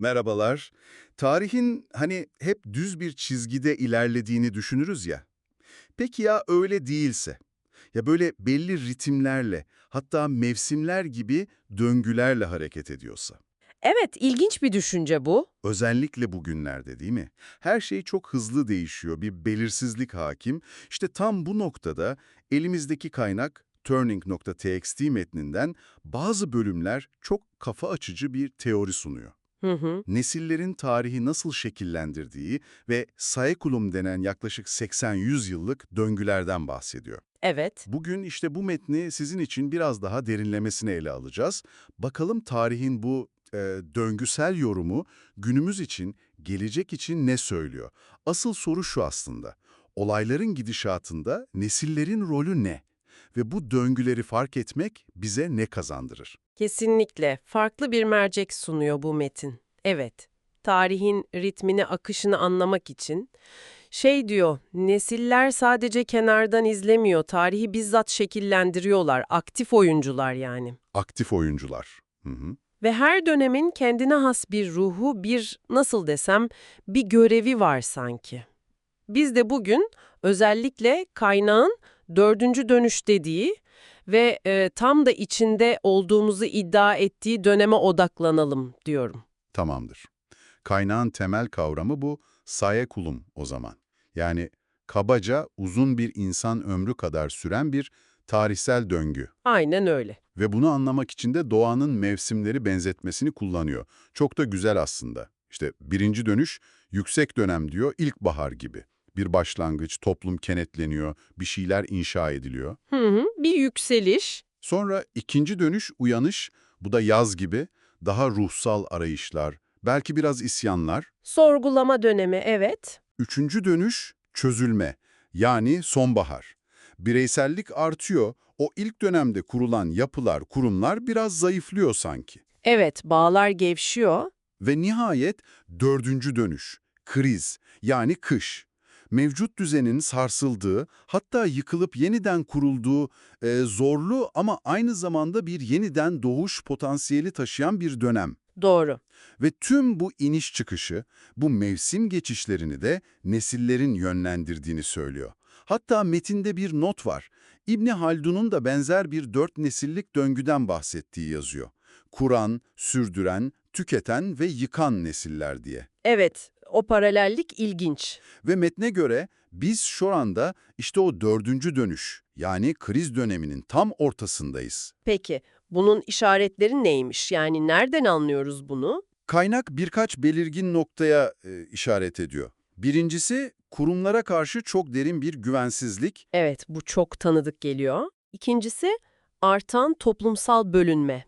Merhabalar. Tarihin hani hep düz bir çizgide ilerlediğini düşünürüz ya. Peki ya öyle değilse? Ya böyle belli ritimlerle, hatta mevsimler gibi döngülerle hareket ediyorsa? Evet, ilginç bir düşünce bu. Özellikle bugünlerde değil mi? Her şey çok hızlı değişiyor, bir belirsizlik hakim. İşte tam bu noktada elimizdeki kaynak Turning.txt metninden bazı bölümler çok kafa açıcı bir teori sunuyor. Hı hı, Nesillerin tarihi nasıl şekillendirdiği ve saeculum denen yaklaşık 80-100 yıllık döngülerden bahsediyor. evet. Bugün işte bu metni sizin için biraz daha derinlemesine ele alacağız. Bakalım tarihin bu döngüsel yorumu günümüz için, gelecek için ne söylüyor? Asıl soru şu aslında. Olayların gidişatında nesillerin rolü ne? Ve bu döngüleri fark etmek bize ne kazandırır? Kesinlikle farklı bir mercek sunuyor bu metin. Evet, tarihin ritmini, akışını anlamak için. Şey diyor, nesiller sadece kenardan izlemiyor, tarihi bizzat şekillendiriyorlar, aktif oyuncular yani. Aktif oyuncular. Hı hı. Ve her dönemin kendine has bir ruhu, nasıl desem, bir görevi var sanki. Biz de bugün özellikle kaynağın dördüncü dönüş dediği ve tam da içinde olduğumuzu iddia ettiği döneme odaklanalım diyorum. Tamamdır. Kaynağın temel kavramı bu sayekulum o zaman. Yani kabaca uzun bir insan ömrü kadar süren bir tarihsel döngü. Aynen öyle. Ve bunu anlamak için de doğanın mevsimleri benzetmesini kullanıyor. Çok da güzel aslında. İşte birinci dönüş yüksek dönem diyor, ilkbahar gibi. Bir başlangıç, toplum kenetleniyor, bir şeyler inşa ediliyor. Hı hı, bir yükseliş. Sonra ikinci dönüş uyanış, bu da yaz gibi daha ruhsal arayışlar, belki biraz isyanlar. Sorgulama dönemi, evet. Üçüncü dönüş çözülme, yani sonbahar. Bireysellik artıyor, o ilk dönemde kurulan yapılar, kurumlar biraz zayıflıyor sanki. Evet, bağlar gevşiyor. Ve nihayet dördüncü dönüş, kriz, yani kış. Mevcut düzenin sarsıldığı, hatta yıkılıp yeniden kurulduğu zorlu ama aynı zamanda bir yeniden doğuş potansiyeli taşıyan bir dönem. Doğru. Ve tüm bu iniş çıkışı, bu mevsim geçişlerini de nesillerin yönlendirdiğini söylüyor. Hatta metinde bir not var. İbni Haldun'un da benzer bir 4 nesillik döngüden bahsettiği yazıyor. Kuran, sürdüren, tüketen ve yıkan nesiller diye. Evet, o paralellik ilginç. Ve metne göre biz şu anda işte o dördüncü dönüş, yani kriz döneminin tam ortasındayız. Peki, bunun işaretleri neymiş? Yani nereden anlıyoruz bunu? Kaynak birkaç belirgin noktaya işaret ediyor. Birincisi, kurumlara karşı çok derin bir güvensizlik. Evet, bu çok tanıdık geliyor. İkincisi, artan toplumsal bölünme.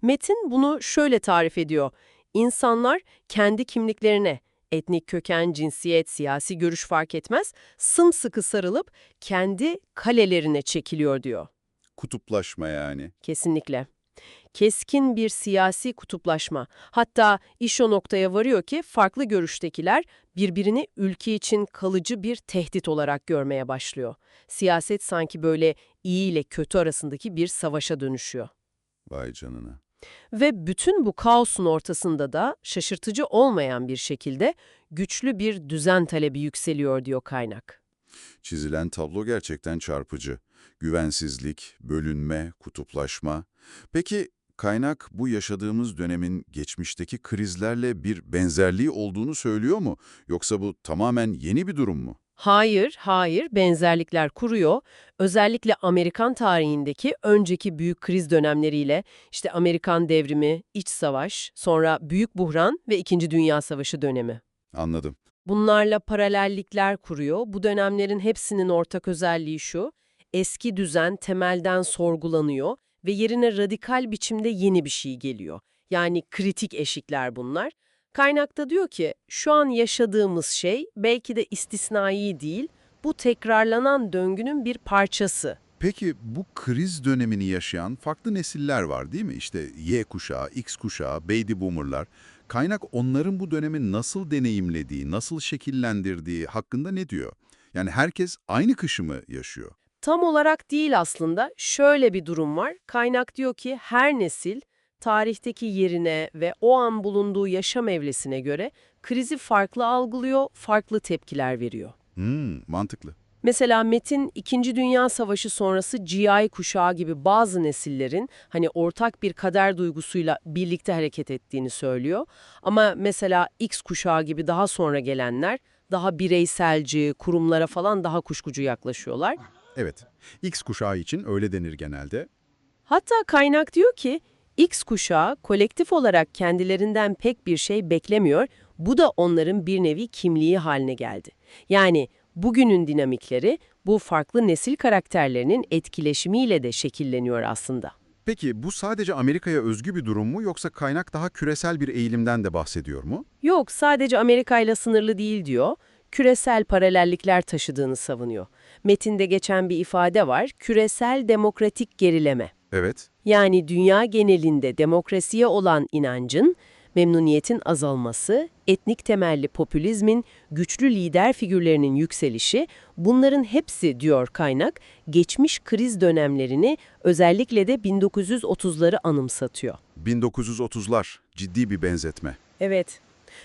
Metin bunu şöyle tarif ediyor. İnsanlar kendi kimliklerine, etnik köken, cinsiyet, siyasi görüş fark etmez, sımsıkı sarılıp kendi kalelerine çekiliyor diyor. Kutuplaşma yani. Kesinlikle. Keskin bir siyasi kutuplaşma. Hatta iş o noktaya varıyor ki farklı görüştekiler birbirini ülke için kalıcı bir tehdit olarak görmeye başlıyor. Siyaset sanki böyle iyi ile kötü arasındaki bir savaşa dönüşüyor. Vay canına. Ve bütün bu kaosun ortasında da şaşırtıcı olmayan bir şekilde güçlü bir düzen talebi yükseliyor diyor kaynak. Çizilen tablo gerçekten çarpıcı. Güvensizlik, bölünme, kutuplaşma. Peki kaynak bu yaşadığımız dönemin geçmişteki krizlerle bir benzerliği olduğunu söylüyor mu? Yoksa bu tamamen yeni bir durum mu? Hayır, hayır, benzerlikler kuruyor. Özellikle Amerikan tarihindeki önceki büyük kriz dönemleriyle, işte Amerikan devrimi, iç savaş, sonra büyük buhran ve İkinci Dünya Savaşı dönemi. Anladım. Bunlarla paralellikler kuruyor. Bu dönemlerin hepsinin ortak özelliği şu: eski düzen temelden sorgulanıyor ve yerine radikal biçimde yeni bir şey geliyor. Yani kritik eşikler bunlar. Kaynakta diyor ki, şu an yaşadığımız şey belki de istisnai değil, bu tekrarlanan döngünün bir parçası. Peki bu kriz dönemini yaşayan farklı nesiller var değil mi? İşte Y kuşağı, X kuşağı, baby boomerlar. Kaynak onların bu dönemi nasıl deneyimlediği, nasıl şekillendirdiği hakkında ne diyor? Yani herkes aynı kışı mı yaşıyor? Tam olarak değil aslında. Şöyle bir durum var. Kaynak diyor ki her nesil tarihteki yerine ve o an bulunduğu yaşam evresine göre krizi farklı algılıyor, farklı tepkiler veriyor. Mantıklı. Mesela Metin, İkinci Dünya Savaşı sonrası GI kuşağı gibi bazı nesillerin hani ortak bir kader duygusuyla birlikte hareket ettiğini söylüyor. Ama mesela X kuşağı gibi daha sonra gelenler daha bireyselci, kurumlara falan daha kuşkucu yaklaşıyorlar. Evet, X kuşağı için öyle denir genelde. Hatta kaynak diyor ki, X kuşağı kolektif olarak kendilerinden pek bir şey beklemiyor, bu da onların bir nevi kimliği haline geldi. Yani bugünün dinamikleri bu farklı nesil karakterlerinin etkileşimiyle de şekilleniyor aslında. Peki bu sadece Amerika'ya özgü bir durum mu yoksa kaynak daha küresel bir eğilimden de bahsediyor mu? Yok, sadece Amerika ile sınırlı değil diyor, küresel paralellikler taşıdığını savunuyor. Metinde geçen bir ifade var, küresel demokratik gerileme. Evet. Yani dünya genelinde demokrasiye olan inancın, memnuniyetin azalması, etnik temelli popülizmin, güçlü lider figürlerinin yükselişi, bunların hepsi, diyor kaynak, geçmiş kriz dönemlerini, özellikle de 1930'ları anımsatıyor. 1930'lar, ciddi bir benzetme. Evet,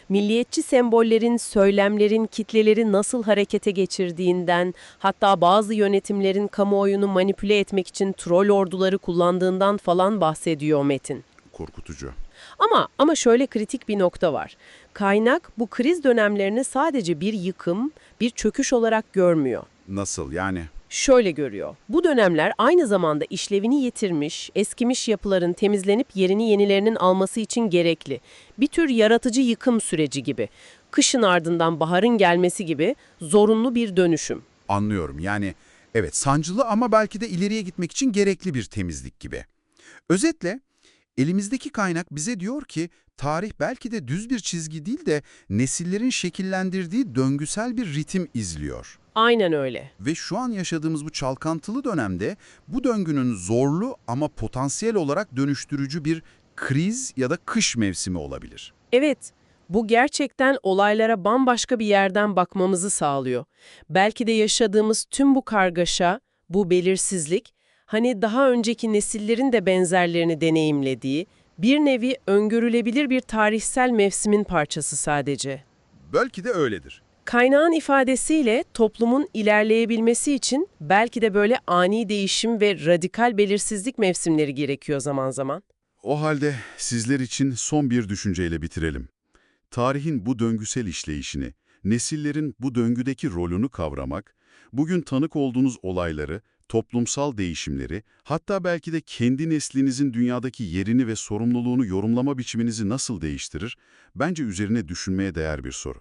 milliyetçi sembollerin, söylemlerin kitleleri nasıl harekete geçirdiğinden, hatta bazı yönetimlerin kamuoyunu manipüle etmek için troll orduları kullandığından falan bahsediyor Metin. Korkutucu. Ama şöyle kritik bir nokta var. Kaynak bu kriz dönemlerini sadece bir yıkım, bir çöküş olarak görmüyor. Nasıl yani? Şöyle görüyor. Bu dönemler aynı zamanda işlevini yitirmiş, eskimiş yapıların temizlenip yerini yenilerinin alması için gerekli. Bir tür yaratıcı yıkım süreci gibi. Kışın ardından baharın gelmesi gibi zorunlu bir dönüşüm. Anlıyorum. Yani evet sancılı ama belki de ileriye gitmek için gerekli bir temizlik gibi. Özetle elimizdeki kaynak bize diyor ki tarih belki de düz bir çizgi değil de nesillerin şekillendirdiği döngüsel bir ritim izliyor. Aynen öyle. Ve şu an yaşadığımız bu çalkantılı dönemde bu döngünün zorlu ama potansiyel olarak dönüştürücü bir kriz ya da kış mevsimi olabilir. Evet, bu gerçekten olaylara bambaşka bir yerden bakmamızı sağlıyor. Belki de yaşadığımız tüm bu kargaşa, bu belirsizlik, hani daha önceki nesillerin de benzerlerini deneyimlediği, bir nevi öngörülebilir bir tarihsel mevsimin parçası sadece. Belki de öyledir. Kaynağın ifadesiyle toplumun ilerleyebilmesi için belki de böyle ani değişim ve radikal belirsizlik mevsimleri gerekiyor zaman zaman. O halde sizler için son bir düşünceyle bitirelim. Tarihin bu döngüsel işleyişini, nesillerin bu döngüdeki rolünü kavramak, bugün tanık olduğunuz olayları, toplumsal değişimleri, hatta belki de kendi neslinizin dünyadaki yerini ve sorumluluğunu yorumlama biçiminizi nasıl değiştirir, bence üzerine düşünmeye değer bir soru.